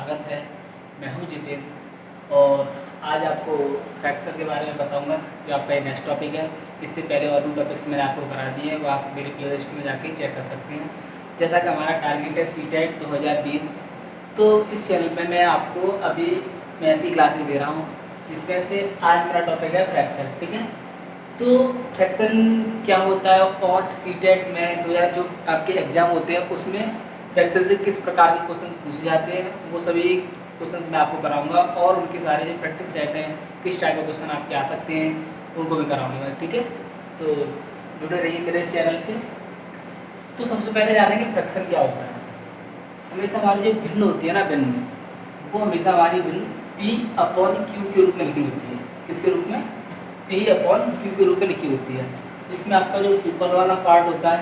स्वागत है। मैं हूं जितिन और आज आपको फ्रैक्चर के बारे में बताऊंगा जो आपका नेक्स्ट टॉपिक है। इससे पहले और भी टॉपिक्स मैंने आपको करा दिए हैं, वो आप मेरी प्लेलिस्ट में जाके चेक कर सकते हैं। जैसा कि हमारा टारगेट है सीटेट 2020, तो इस चैनल पे मैं आपको अभी मैथ की क्लासेस दे रहा हूँ, जिसमें से आज मेरा टॉपिक है फ्रैक्शन। ठीक है, तो फ्रैक्शन क्या होता है और सीटेट में 2000 जो आपके एग्ज़ाम होते हैं उसमें फ्रैक्शन से किस प्रकार के क्वेश्चन पूछे जाते हैं, वो सभी क्वेश्चंस मैं आपको कराऊंगा। और उनके सारे जो प्रैक्टिस सेट हैं, किस टाइप के क्वेश्चन आपके आ सकते हैं, उनको भी कराऊंगा मैं। ठीक है, तो जुड़े रहिए मेरे इस चैनल से। तो सबसे पहले जानेंगे फ्रैक्शन क्या होता है। हमेशा हमारी जो भिन्न होती है ना, भिन्न, वो हमेशा हमारी भिन्न P/Q के रूप में लिखी होती है। किसके रूप में? P/Q के रूप में लिखी होती है। इसमें आपका जो ऊपर वाला पार्ट होता है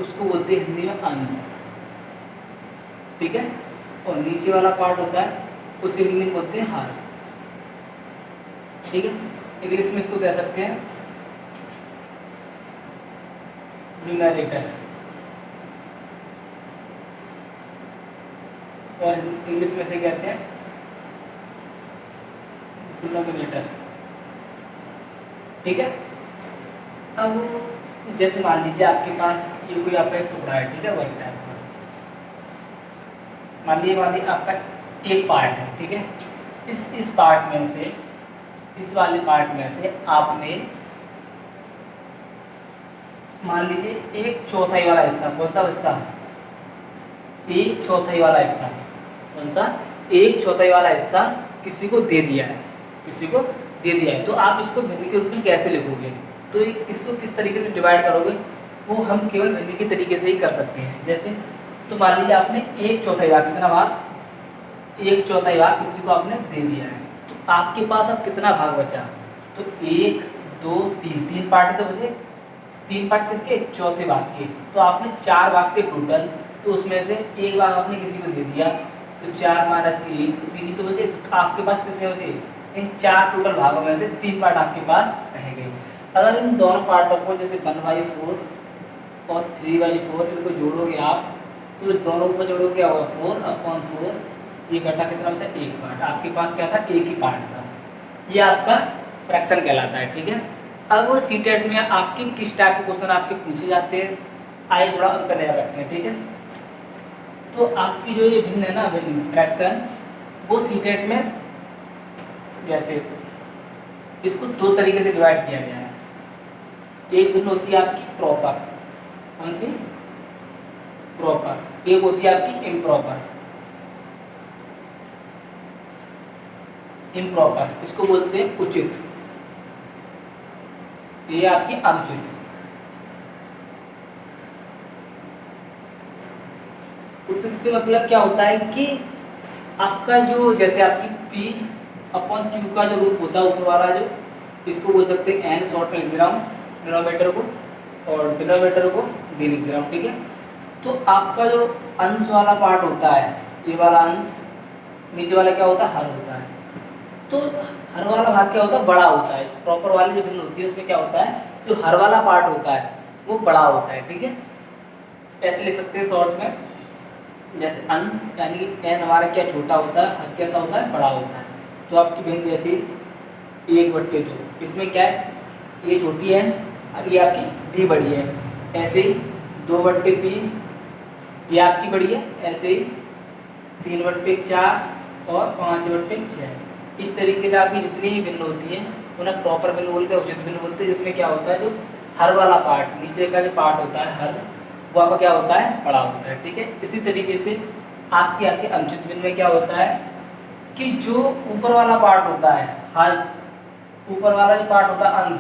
उसको बोलते हैं हिंदी में अंश। ठीक है, और नीचे वाला पार्ट होता है उसे हिंदी में बोलते हैं हार। ठीक है, इंग्लिश में इसको कह सकते हैं न्यूमरेटर, और इंग्लिश में से कहते हैं डिनोमिनेटर। ठीक है, अब जैसे मान लीजिए आपके पास ये कोई आपका एक टुकड़ा है। ठीक है, वर्क टाइप का मान लीजिए आपका एक पार्ट है। ठीक है, इस पार्ट में से, इस वाले पार्ट में से आपने मान लीजिए एक चौथाई वाला हिस्सा, कौन सा हिस्सा? एक चौथाई वाला हिस्सा। कौन सा? एक चौथाई वाला हिस्सा किसी को दे दिया है, किसी को दे दिया है। तो आप इसको भिन्न के रूप में कैसे लिखोगे? तो इसको किस तरीके से डिवाइड करोगे, वो हम केवल भिन्न के तरीके से ही कर सकते हैं। जैसे तो मान लीजिए आपने एक चौथाई भाग, कितना भाग? एक चौथाई भाग किसी को आपने दे दिया है, तो आपके पास अब कितना भाग बचा? तो 1 2 3, 3 पार्ट थे उसे, 3 पार्ट किसके? चौथे भाग के। तो आपने 4 भाग थे टोटल, तो उसमें से एक भाग आपने किसी को दे दिया, तो 4 - 1 तो 3 ही तो बचे। तो आपके पास कितने बचे? इन 4 टोटल भागों में से 3 पार्ट आपके पास रह गए। अगर इन दोनों पार्टों को जैसे 1/4 और 3/4 इनको जोड़ोगे आप, तो दोनों को जोड़ोगे क्या होगा? 4/4। ये घटा कितना बचा? एक पार्ट। आपके पास क्या था? एक ही पार्ट था। ये आपका फ्रैक्शन कहलाता है। ठीक है, अब सीटेट में आपके किस टाइप के क्वेश्चन आपके पूछे जाते हैं, आइए थोड़ा अंतर नया रखते हैं। ठीक है, तो आपकी जो ये भिन्न है ना, भिन्न फ्रैक्शन, वो सीटेट में जैसे इसको 2 तरीके से डिवाइड किया गया है। एक भिन्न होती है आपकी प्रॉपर। कौन सी? प्रॉपर। एक होती है आपकी इम्प्रॉपर। इम्प्रॉपर इसको बोलते हैं उचित, ये आपकी अनुचित। उचित से मतलब क्या होता है कि आपका जो जैसे आपकी P/Q का जो रूप होता है ऊपर वाला, जो इसको बोल सकते हैं n, शॉर्ट में लिख रहा हूँ डिनोमिनेटर को, और डिनोमिनेटर को d लिख रहा हूँ। ठीक है, तो आपका जो अंश वाला पार्ट होता है, ये वाला अंश, नीचे वाला क्या होता है? हर होता है। तो हर वाला भाग क्या होता है? बड़ा होता है। प्रॉपर वाली जो भिन्न होती है उसमें क्या होता है? जो हर वाला पार्ट होता है वो बड़ा होता है। ठीक है, ऐसे लिख सकते हैं शॉर्ट में, जैसे अंश यानी कि n हमारा क्या छोटा होता है, हर कैसा होता है? बड़ा होता है। तो आपकी भिन्न जैसे 1/2, इसमें क्या है? ये छोटी है और ये आपकी d बड़ी है। ऐसे ही 2/3 ये आपकी बड़ी है। ऐसे ही 3/4 और 5/6। इस तरीके से आपकी जितनी भी भिन्न होती है उन्हें प्रॉपर भिन्न बोलते हैं, उचित भिन्न बोलते हैं। जिसमें क्या होता है? जो हर वाला पार्ट, नीचे का जो पार्ट होता है हर, वो आपका क्या होता है? बड़ा होता है। ठीक है, इसी तरीके से आपके अनुचित भिन्न में क्या होता है कि जो ऊपर वाला पार्ट होता है हंस, ऊपर वाला जो पार्ट होता है अंश,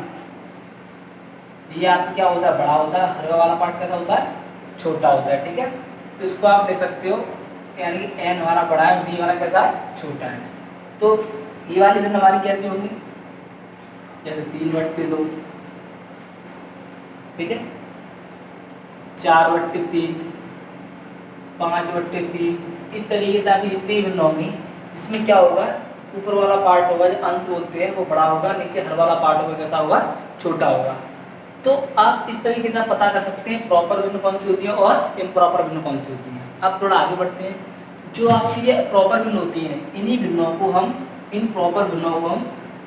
ये आपका क्या होता है? बड़ा होता है। हर वाला पार्ट कैसा होता है? छोटा होता है। ठीक है, तो इसको आप देख सकते हो, यानी कि n हमारा बड़ा है, d हमारा कैसा है? छोटा है। तो ये वाली भिन्न हमारी कैसी होगी? जैसे 3/2, ठीक है, 4/3, 5/3। इस तरीके से आपकी जितनी भिन्न होंगी, जिसमें क्या होगा? ऊपर वाला पार्ट होगा जो अंश बोलते हैं वो बड़ा होगा, नीचे हर वाला पार्ट होगा कैसा होगा? छोटा होगा। तो आप इस तरीके से आप पता कर सकते हैं प्रॉपर भिन्न कौन सी होती है और इम्प्रॉपर भिन्न कौन सी होती है। अब थोड़ा आगे बढ़ते हैं। जो आपकी ये प्रॉपर भिन्न होती हैं, इन्हीं भिन्नों को हम, इन प्रॉपर भिन्नों को हम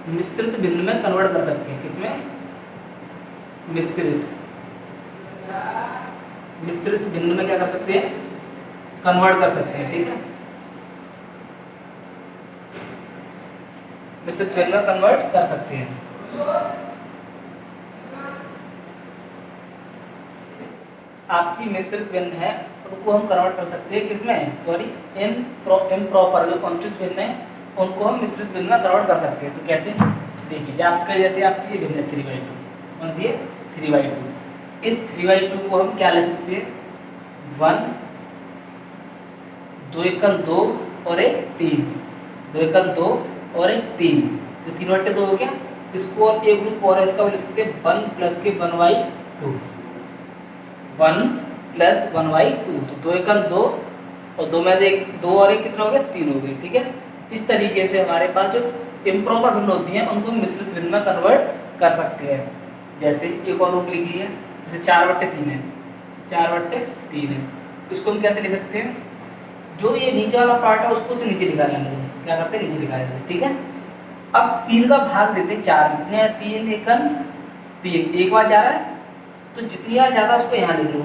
मिश्रित भिन्न में कन्वर्ट कर सकते हैं। किसमें? मिश्रित भिन्न में क्या कर सकते हैं? कन्वर्ट कर सकते हैं। ठीक है, मिश्रित भिन्न में कन्वर्ट कर सकते हैं। आपकी मिश्रित भिन्न है, उनको हम कन्वर्ट कर सकते हैं किसमें? सॉरी, इम्प्रॉपर जो अनुचित भिन्न है उनको हम मिश्रित भिन्न में कन्वर्ट कर सकते हैं। तो कैसे? देखिए, आपका जैसे आपकी ये भिन्न है 3/2, कौन सी है? 3/2। इस 3/2 को हम क्या ले सकते हैं? 1, 2 एकम 2 और एक 3, 2 एकम 2 और एक 3, तो 3/2 हो गया। इसको आप एक ग्रुप और इसका लिख सकते हैं 1 प्लस के 1/2, 1 प्लस 1/2, तो 2 एकम 2 और 2 में से एक 2 और एक कितना हो गया? 3 हो गए। ठीक है, इस तरीके से हमारे पास जो इम्प्रॉपर भिन्न होती हैं उनको हम मिश्रित भिन्न में कन्वर्ट कर सकते हैं। जैसे एक और रूप लिखी है, जैसे 4/3 है, 4/3 है, तो इसको हम कैसे ले सकते हैं? जो ये नीचे वाला पार्ट है उसको तो नीचे निकाल लेंगे। क्या करते हैं? नीचे निकाल लेते हैं। ठीक है, अब 3 का भाग देते हैं 4 में, कितने हैं? 3 एकम 3, एक बार जा रहा है तो जितनी बार ज़्यादा उसको यहाँ लिख लो।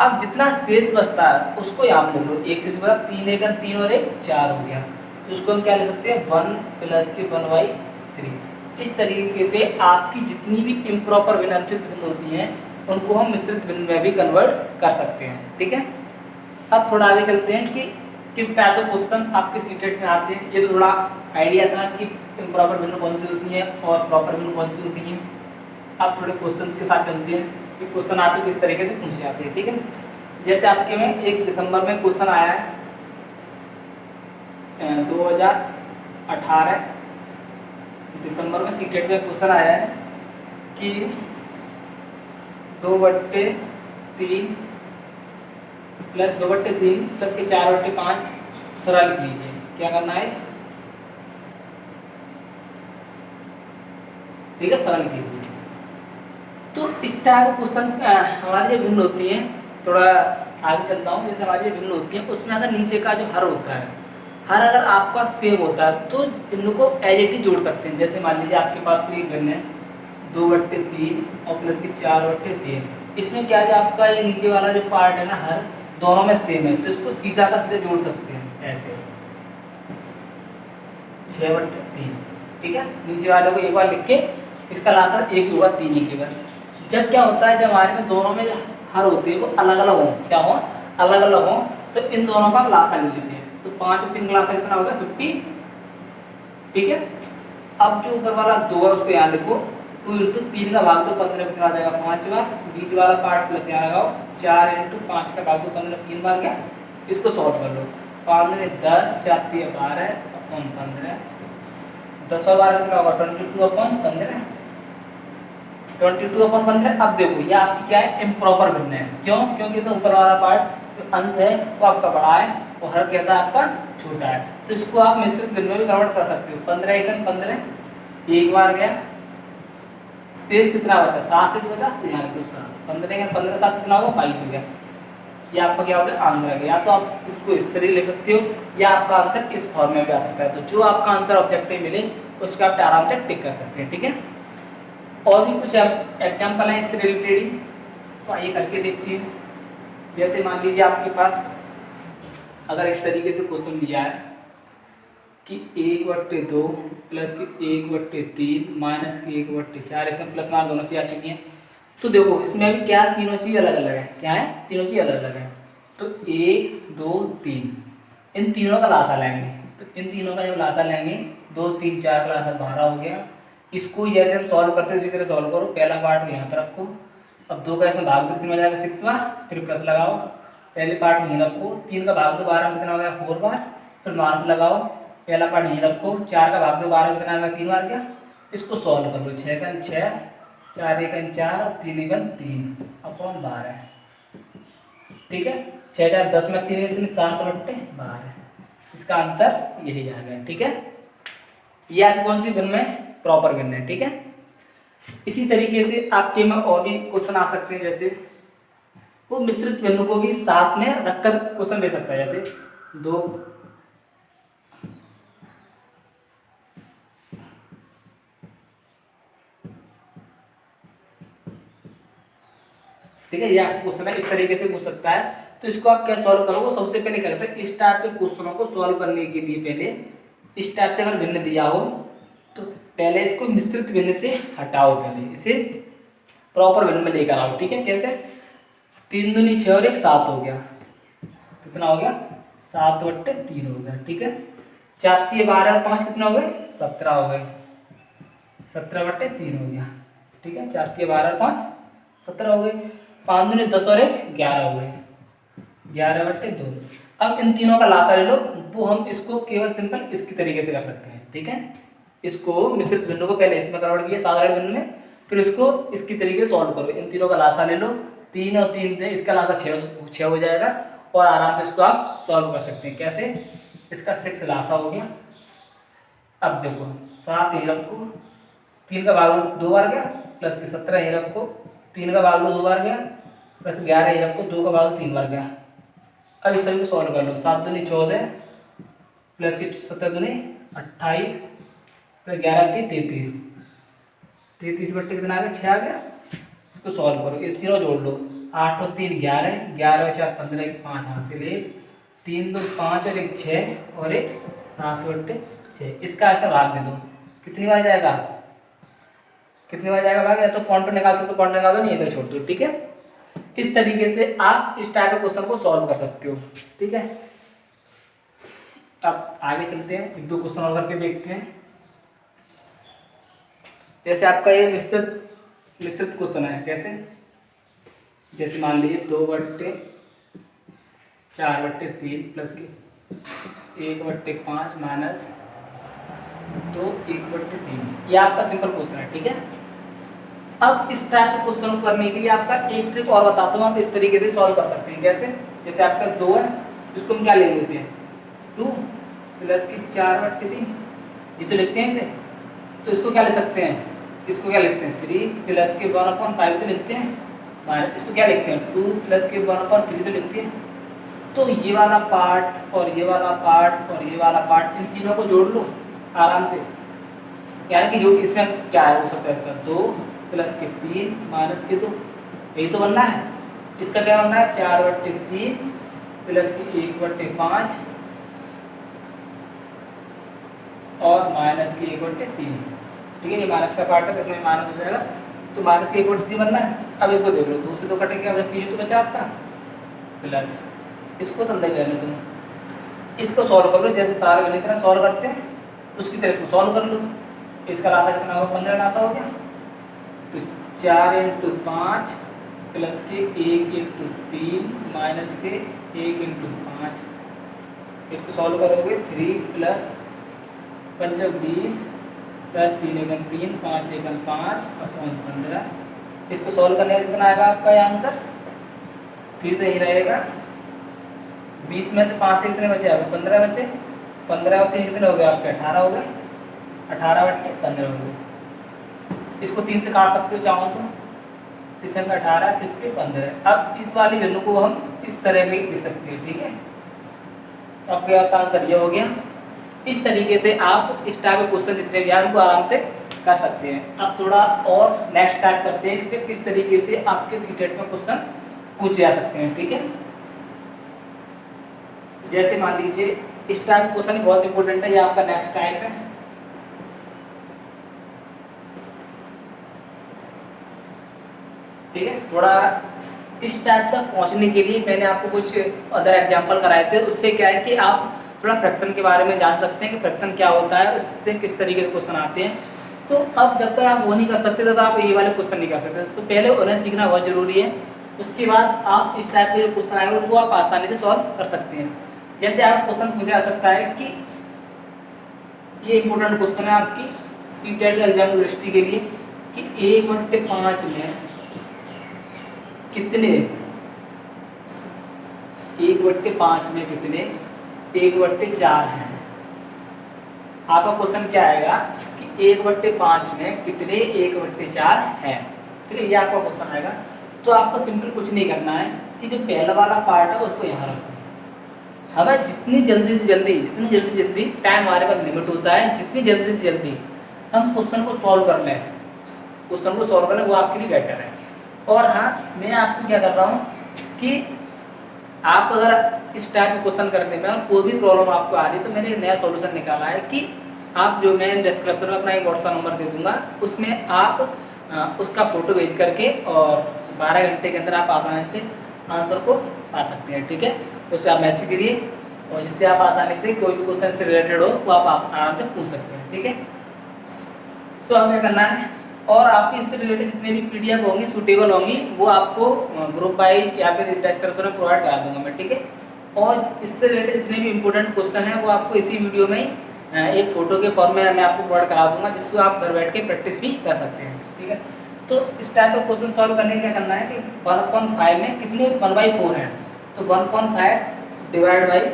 अब जितना शेष बचता है उसको यहाँ पे लिख लो। एक शेष बचा, 3 एकम 3 और एक 4 हो गया, तो उसको हम क्या ले सकते हैं? 1 प्लस के 1/3। इस तरीके से आपकी जितनी भी इम्प्रॉपर भिन्न, अनुचित भिन्न होती हैं उनको हम मिश्रित भिन्न में भी कन्वर्ट कर सकते हैं। ठीक है, अब थोड़ा आगे चलते हैं कि किस टाइप के क्वेश्चन आपके सीटेट में आते हैं। ये तो थोड़ा आइडिया था कि इम्प्रॉपर भिन्न कौन सी होती है और प्रॉपर भिन्न कौन सी होती है। अब थोड़े क्वेश्चंस के साथ चलते हैं कि क्वेश्चन आपके किस तरीके से पूछे जाते हैं। ठीक है, जैसे आपके में 1 दिसंबर में क्वेश्चन आया है 2018 दिसंबर में सीटेट में क्वेश्चन आया है कि 2/3 प्लस 2/3 प्लस के 4/5 सरल कीजिए। क्या करना है? ठीक है, सरल कीजिए। तो इस टाइप का क्वेश्चन हमारी जो भिन्न होती है, थोड़ा आगे चलता हूँ। जैसे हमारी जो भिन्न होती है उसमें अगर नीचे का जो हर होता है, हर अगर आपका सेम होता है तो इनको एज इट इज जोड़ सकते हैं। जैसे मान लीजिए आपके पास कोई भिन्न है 2/3 और प्लस की 4/3, इसमें क्या है? आपका ये नीचे वाला जो पार्ट है ना, हर दोनों में सेम है, तो इसको सीधा का सीधा जोड़ सकते हैं ऐसे 6/3। ठीक है, नीचे वाले को एक बार लिख के इसका लासा एक होगा, 3 लिखेगा। जब क्या होता है, जब हमारे में दोनों में हर होते हैं वो अलग अलग हों, क्या हो? अलग अलग हों, तो इन दोनों का लासा ले लेते हैं। तो 5 और 3 का लासा कितना होगा? 50। ठीक है, अब जो ऊपर वाला 2 है उसको यहाँ लिखो, 2 × 3 का भाग दो 15 कितना आ जाएगा? 5 बार। बीच वाला पार्ट प्लस यहाँ लगाओ, 4 × 5 का भाग दो 15, 3 बार गया। इसको सॉल्व कर लो, 5 में 10, 4 × 12 अपॉन 15, 10 और 12 कितना होगा? 22/15, 22/15। अब देखो ये आपकी क्या है? इम्प्रॉपर भिन्न है। क्यों? क्योंकि इसमें ऊपर वाला पार्ट जो अंश है वो आपका बड़ा है और हर कैसा आपका छोटा है, तो इसको आप मिश्रित भिन्न में भी कन्वर्ट कर सकते हो। 15 एकम 15, एक बार गया, शेष कितना बचा? 7 शेष बचा, तो यहाँ लिखो 7। 15 एकम 15, 7 कितना होगा? 22 हो गया। ये आपका क्या होता है? आंसर है। या तो आप इसको इस तरह ले सकते हो या आपका आंसर इस फॉर्म में भी आ सकता है। तो जो आपका आंसर ऑब्जेक्टिव मिले उस पर आप आराम से टिक कर सकते हैं। ठीक है, और भी कुछ एग्जाम्पल हैं इससे रिलेटेड, तो आइए करके देखते हैं। जैसे मान लीजिए आपके पास अगर इस तरीके से क्वेश्चन दिया है कि 1/2 प्लस की 1/3 माइनस की 1/4, इसमें प्लस माइनस दोनों चीज़ आ चुकी हैं। तो देखो इसमें भी क्या, तीनों चीज़ अलग अलग है। क्या है? तीनों चीज़ अलग अलग है। तो 1, 2, 3, इन तीनों का लासा लेंगे। तो इन तीनों का जब लासा लेंगे, 2, 3, 4 का लासा 12 हो गया। इसको जैसे हम सॉल्व करते हैं उसी तरह सॉल्व करो। पहला पार्ट यहाँ पर रखो, अब 2 का इसमें भाग दो, कितना हो जाएगा? 6 बार, फिर प्लस लगाओ। पहले पार्ट यहीं रखो, 3 का भाग दो 12 में कितना हो गया? 4 बार, फिर माइनस लगाओ। पहला पार्ट यहीं रखो, 4 का भाग दो 12 में कितना आ गया? 3 बार। क्या? इसको सॉल्व कर लो। 6 का 6, 4 एकम 4 और 3 एकम 3 अपॉन 12। ठीक है, 6 4 10 में 3 कितने? 7/12। इसका आंसर यही आ गया। ठीक है, यह कौन सी भिन्न में? प्रॉपर भिन्न है। ठीक है, इसी तरीके से आपके में और भी क्वेश्चन आ सकते हैं। जैसे वो मिश्रित भिन्न को भी साथ में रखकर क्वेश्चन दे सकता है। जैसे 2, ठीक है। ये आपको क्वेश्चन है, इस तरीके से पूछ सकता है। तो इसको आप क्या सॉल्व करोगे, सबसे पहले क्या करते हैं, इस टाइप के क्वेश्चनों को सॉल्व करने के लिए पहले इस टाइप से अगर भिन्न दिया हो तो पहले इसको मिश्रित भिन्न से हटाओ, पहले इसे प्रॉपर भिन्न में लेकर आओ, ठीक है। कैसे, 3 दूनी 6 और 1 7 हो गया, कितना हो गया 7/3 हो गया, ठीक है। 4 3 12 और 5 कितना हो गए 17 हो गए, 17/3 हो गया, ठीक है। 4 3 12 और 5 17 हो गए। 5 दूनी 10 और 1 11 हो गए, 11/2। अब इन तीनों का लासा ले लो, वो हम इसको केवल सिंपल इसकी तरीके से कर सकते हैं, ठीक है। इसको मिश्रित भिन्नों को पहले इसमें कन्वर्ट किया साधारण भिन्न में, फिर इसको इसकी तरीके से सॉल्व करो। इन तीनों का लासा ले लो, 3 और 3 थे, इसका लासा 6 हो जाएगा और आराम से इसको आप सॉल्व कर सकते हैं। कैसे, इसका 6 लासा हो गया। अब देखो 7 ही रखो, 3 का भाग 2 बार गया, प्लस के 17 ही रखो, 3 का भाग 2 बार गया, प्लस 11 ही रखो, 2 का भाग 3 बार गया। अब इस सभी को सॉल्व कर लो, 7 दूनी 14 प्लस की 17 दूनी 28 प्लस 11 3 33, 33/3 कितना आ गया 6 आ गया। इसको सॉल्व करो, ये तीनों जोड़ लो, 8 और 3 11, 11 और 4 15, 5 हासिल 1, 3 2 5 और 1 6 और 1 7/6। इसका ऐसा भाग दे दो, कितनी बार जाएगा, कितनी बार जाएगा भाग, या तो पॉइंट निकाल सकते हो, पॉइंट निकाल दो, नहीं है तो छोड़ दो, ठीक है। इस तरीके से आप इस टाइप के क्वेश्चन को सॉल्व कर सकते हो, ठीक है। अब आगे चलते हैं, 1 2 क्वेश्चन और करके देखते हैं। जैसे आपका ये मिश्रित क्वेश्चन है, कैसे, जैसे मान लीजिए 2/4/3 प्लस के 1/5 माइनस 2 1/3, ये आपका सिंपल क्वेश्चन है, ठीक है। अब इस टाइप के क्वेश्चन को करने के लिए आपका एक ट्रिक और बताता हूँ, आप इस तरीके से सॉल्व कर सकते हैं। कैसे, जैसे आपका 2 है, इसको हम क्या ले लेते हैं 2 प्लस की 4/3, ये तो लिखते हैं इसे, तो इसको क्या ले सकते हैं, इसको क्या लिखते हैं 3 प्लस के 1/5 तो लिखते हैं, माइनस इसको क्या लिखते हैं 2 प्लस के 1/3 तो लिखते हैं। तो ये वाला पार्ट और ये वाला पार्ट और ये वाला पार्ट, इन तीनों को जोड़ लो आराम से, यानी कि जो इसमें क्या है हो सकता है, इसका 2 प्लस के 3 माइनस के 2, यही तो बनना है। इसका क्या बनना है 4/3 प्लस की 1/5 और माइनस की 1/3, ठीक है। ये माइनस का पार्ट है, इसमें माइनस हो जाएगा, तो माइनस की 1/3 बनना है। अब इसको देख लो, 2 से 2 कटेंगे, अब 3 तो बचा आपका, प्लस इसको तो अंदर कर लो तुम, इसको सॉल्व कर लो, जैसे सारे वाली तरह सॉल्व करते हैं उसकी तरह इसको सॉल्व कर लो। इसका लासा कितना होगा 15 लासा हो गया, तो 4 × 5 प्लस के 1 × 3 माइनस के 1 × 5, इसको सॉल्व करोगे 3 प्लस 5 20 प्लस 3 × 3 5 × 5 अपॉन 15। इसको सॉल्व करने का कितना आएगा आपका आंसर, 3 तो यही रहेगा, 20 में से 5 से कितने बचे आपको 15 बचे, 15 और 3 कितने हो गए आपके 18 हो गए, 18/15 हो गए। इसको 3 से काट सकते हो चाहो तो, 3 का 18 3 पे 15। अब इस वाली वैल्यू को हम इस तरह के लिख सकते हैं, ठीक है। तो आपका आंसर ये हो गया। इस तरीके से आप इस टाइप के क्वेश्चन जितने भी हैं उनको आराम से कर सकते हैं। अब थोड़ा और नेक्स्ट टाइप करते हैं, इसमें किस तरीके से आपके सीटेट में क्वेश्चन पूछे जा सकते हैं, ठीक है। जैसे मान लीजिए इस टाइप का क्वेश्चन बहुत इंपॉर्टेंट है, ये आपका नेक्स्ट टाइप है, ठीक है। थोड़ा इस टाइप तक पहुंचने के लिए मैंने आपको कुछ अदर एग्जांपल कराए थे, उससे क्या है कि आप थोड़ा फ्रैक्शन के बारे में जान सकते हैं कि फ्रैक्शन क्या होता है, उससे किस तरीके के क्वेश्चन आते हैं। तो अब जब तक आप वो नहीं कर सकते तब आप ये वाले क्वेश्चन नहीं कर सकते, तो पहले उन्हें सीखना बहुत जरूरी है। उसके बाद आप इस टाइप के जो क्वेश्चन आएंगे उनको आप आसानी से सॉल्व कर सकते हैं। जैसे आप क्वेश्चन पूछा जा सकता है कि ये इंपॉर्टेंट क्वेश्चन है आपकी सीटेट के एग्जाम की दृष्टि के लिए कि 1/5 में कितने 1/5 में कितने 1/4 हैं। आपका क्वेश्चन क्या आएगा कि 1/5 में कितने 1/4 है, ठीक है। ये आपका क्वेश्चन आएगा। तो आपको सिंपल कुछ नहीं करना है कि जो पहला वाला पार्ट है उसको यहाँ रखो, हमें जितनी जल्दी से जल्दी टाइम हमारे पास लिमिट होता है, जितनी जल्दी से जल्दी हम क्वेश्चन को सॉल्व कर लें, वो आपके लिए बेटर है। और हाँ, मैं आपको क्या कर रहा हूँ कि आप अगर इस टाइप के क्वेश्चन करने में और कोई भी प्रॉब्लम आपको आ रही है तो मैंने एक नया सॉल्यूशन निकाला है कि आप जो मैं डिस्क्रिप्शन में अपना एक व्हाट्सएप नंबर दे दूंगा, उसमें आप उसका फ़ोटो भेज करके और 12 घंटे के अंदर आप आसानी से आंसर को पा सकते हैं। ठीक है, तो उससे आप मैसेज करिए और जिससे आप आसानी से कोई भी क्वेश्चन से रिलेटेड हो वो आप आराम से पूछ सकते हैं। ठीक है, तो अब क्या करना है, और आपकी इससे रिलेटेड जितने भी पीडीएफ होंगी सूटेबल होंगी वो आपको ग्रुप वाइज या फिर डिस्क्रिप्शन में प्रोवाइड करा दूंगा मैं। ठीक है, और इससे रिलेटेड जितने भी इंपॉर्टेंट क्वेश्चन हैं वो आपको इसी वीडियो में एक फ़ोटो के फॉर्म में मैं आपको प्रोवाइड करा दूंगा, जिसको आप घर बैठ के प्रैक्टिस भी कर सकते हैं। ठीक है, तो इस टाइप का क्वेश्चन सॉल्व करने क्या करना है कि 1/5 में कितने 1/4 हैं, तो 1/5 डिवाइड बाई,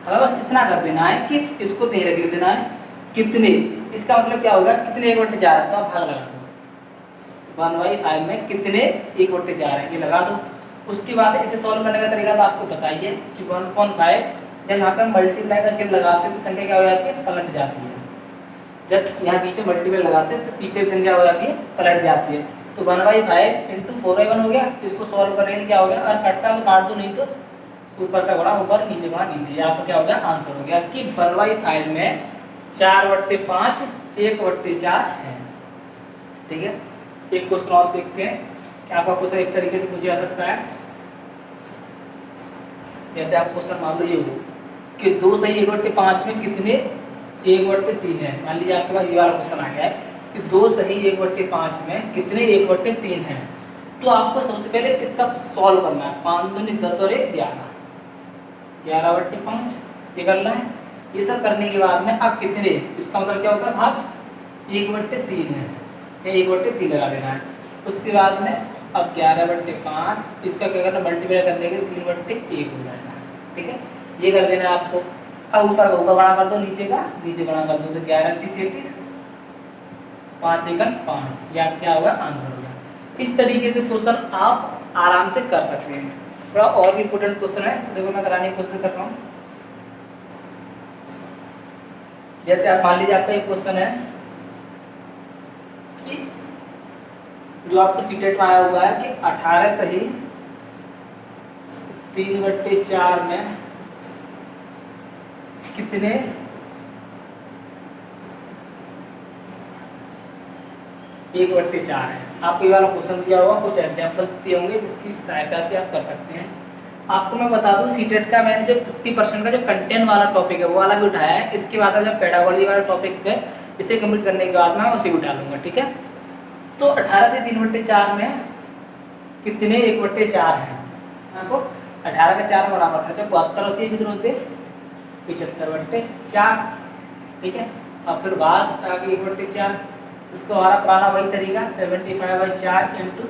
हमें बस इतना कर देना है कि इसको नहीं रख देना है कितने, इसका मतलब क्या होगा, कितने 1/4 है तो आप भाग लगा दो, 1/5 में कितने 1/4 है ये लगा दो। उसके बाद इसे सॉल्व करने का तरीका तो आपको बताइए कि 1/5 जब यहाँ पे मल्टीप्लाई का चिन्ह लगाते हैं तो संख्या क्या हो जाती है, पलट जाती है। जब यहाँ नीचे मल्टीप्लाई लगाते हैं तो पीछे संख्या हो जाती है, पलट जाती है। तो 1/5 इंटू 4/1 हो गया। इसको सॉल्व करने के क्या हो गया, अगर कटता है तो काट दो, नहीं तो ऊपर का गुणा ऊपर, नीचे गुणा नीचे। यहाँ पर क्या हो गया, आंसर हो गया कि 1/5 में 4/5 1/4 है। ठीक है, एक क्वेश्चन और देखते हैं कि आपका क्वेश्चन इस तरीके से पूछा जा सकता है। जैसे आप क्वेश्चन मान लो ये हो कि 2 सही 1/5 में कितने 1/3 है। मान लीजिए आपके पास ये वाला क्वेश्चन आ गया है कि 2 सही 1/5 में कितने 1/3 है। तो आपको सबसे पहले इसका सॉल्व करना है। 5 दूनी 10 और 1 11, 11/5 ये करना है। ये सब करने के बाद में आप कितने, इसका मतलब क्या होगा, भाग 1/3 है, या 1/3 लगा देना है। उसके बाद में अब 11/5 इसका क्या करना, मल्टीप्लाई करने के 3/1 हो जाएगा। ठीक है, ये कर देना है आपको। अब ऊपर का ऊपर बड़ा कर दो, नीचे का नीचे बड़ा कर दो, तो 11 3 33, 5 1 5, ये आप क्या होगा, आंसर होगा। इस तरीके से क्वेश्चन आप आराम से कर सकते हैं। थोड़ा और भी इंपॉर्टेंट क्वेश्चन है, देखो मैं कराने की कोशिश कर रहा हूँ। जैसे आप मान लीजिए आपका एक क्वेश्चन है कि जो आपको सीटेट में आया हुआ है कि 18 सही 3/4 में कितने 1/4 है। आपको ये वाला क्वेश्चन दिया होगा, कुछ एग्जाम्पल्स दिए होंगे, इसकी सहायता से आप कर सकते हैं। आपको मैं बता दूं सीटेट का मैंने जो 50% का जो कंटेंट वाला टॉपिक है वो वाला भी उठाया है। इसके बाद जो पेडागोजी वाला टॉपिक है इसे कंप्लीट करने के बाद मैं उसे उठा लूँगा। ठीक है, तो 18 से 3/4 में कितने 1/4 है। आपको 18 का 4 बराबर है, जब 72 होती है कितने होते हैं, 75/4। ठीक है, और फिर बाद आगे 1/4, इसको हमारा पुराना वही तरीका 75/4 इंटू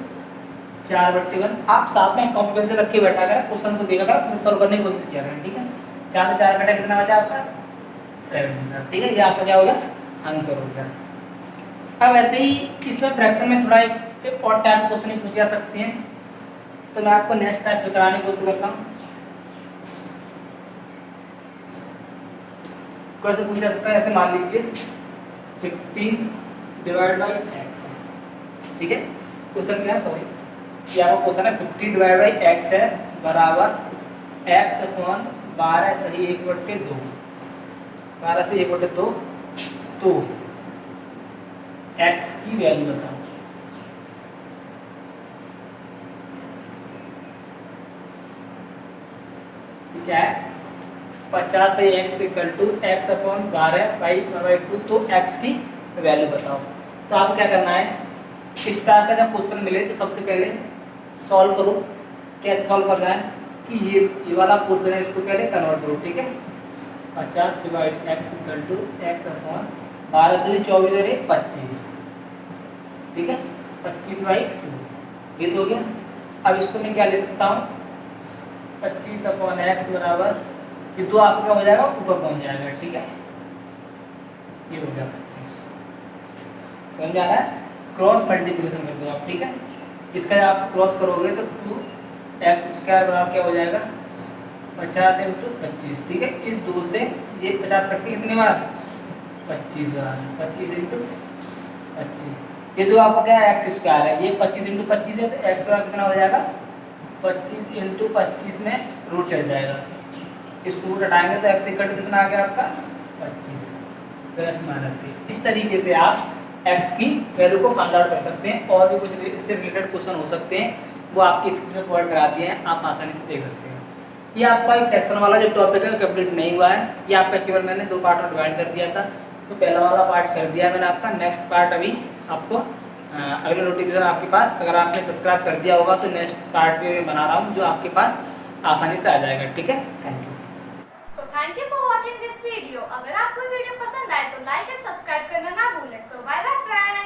4/1। आप साथ में कॉपी पेंसिल रख के बैठा कर क्वेश्चन को देखा कर, उसे सॉल्व करने की कोशिश किया करें। ठीक है, 4 से 4 घटा कितना बचा आपका, 7। ठीक है, ये आपका क्या हो गया, आंसर हो गया। अब ऐसे ही इसमें फ्रैक्शन में थोड़ा एक और टाइप क्वेश्चन पूछे जा सकते हैं, तो मैं आपको नेक्स्ट टाइप कराने की कोशिश करता हूँ। कैसे पूछा जा सकता है, ऐसे मान लीजिए 15 डिवाइड बाई एक्स है। ठीक है, क्वेश्चन क्या है, सॉरी ये आपका क्वेश्चन है 50 डिवाइड बाई एक्स है बराबर x अपॉन 12 सही 1/2, 12 से 1/2, तो x की वैल्यू बताओ। क्या है, 50 से x equal to x upon 12/2, तो x की वैल्यू बताओ। तो आपको क्या करना है, इस टाइप का जब क्वेश्चन मिले तो सबसे पहले सॉल्व करो। कैसे सॉल्व करना है कि ये वाला पोर्शन है, इसको पहले कन्वर्ट करो। ठीक है, 50 divide x equal to x upon 12 दूनी 24 और 25। ठीक है, 25/2 ये तो हो गया। अब इसको मैं क्या ले सकता हूँ, 25 अपॉन एक्स बराबर ये दो आपका हो जाएगा, ऊपर पहुँच जाएगा। ठीक है, ये हो गया 25। समझ आ रहा है, क्रॉस मल्टीप्लिकेशन कर दो आप। ठीक है, इसका आप क्रॉस करोगे तो 2 एक्स स्क्वायर बराबर क्या हो जाएगा 50 इंटू 25। ठीक है, इस 2 से ये 50 कट के कितनी बार 25 बार, 25 इंटू 25। ये जो आपका क्या है एक्स स्क्वायर है, ये 25 इंटू 25 है, तो एक्स बराबर कितना हो जाएगा 25 इंटू 25 में रूट चढ़ जाएगा। इसको रूट हटाएंगे तो एक्स इक्वल टू कितना आ गया आपका 25 प्लस माइनस के। इस तरीके से आप एक्स की वैल्यू को फाइंड आउट कर सकते हैं। और भी कुछ इससे रिलेटेड क्वेश्चन हो सकते हैं, वो आपकी स्क्रीन पर प्रोवाइड करा दिए हैं, आप आसानी से देख सकते हैं। ये आपका एक फ्रैक्शन वाला जो टॉपिक है कंप्लीट नहीं हुआ है, ये आपका केवल मैंने 2 पार्ट में डिवाइड कर दिया था। तो पहला वाला पार्ट कर दिया मैंने आपका, नेक्स्ट पार्ट अभी आपको अगले नोटिफिकेशन आपके पास, अगर आपने सब्सक्राइब कर दिया होगा तो नेक्स्ट पार्ट भी मैं बना रहा हूँ जो आपके पास आसानी से आ जाएगा। ठीक है, thank you. So thank you for watching this video. अगर आपको वीडियो पसंद आए तो लाइक एंड सब्सक्राइब करना ना भूलें। सो बाय बाय फ्रेंड्स।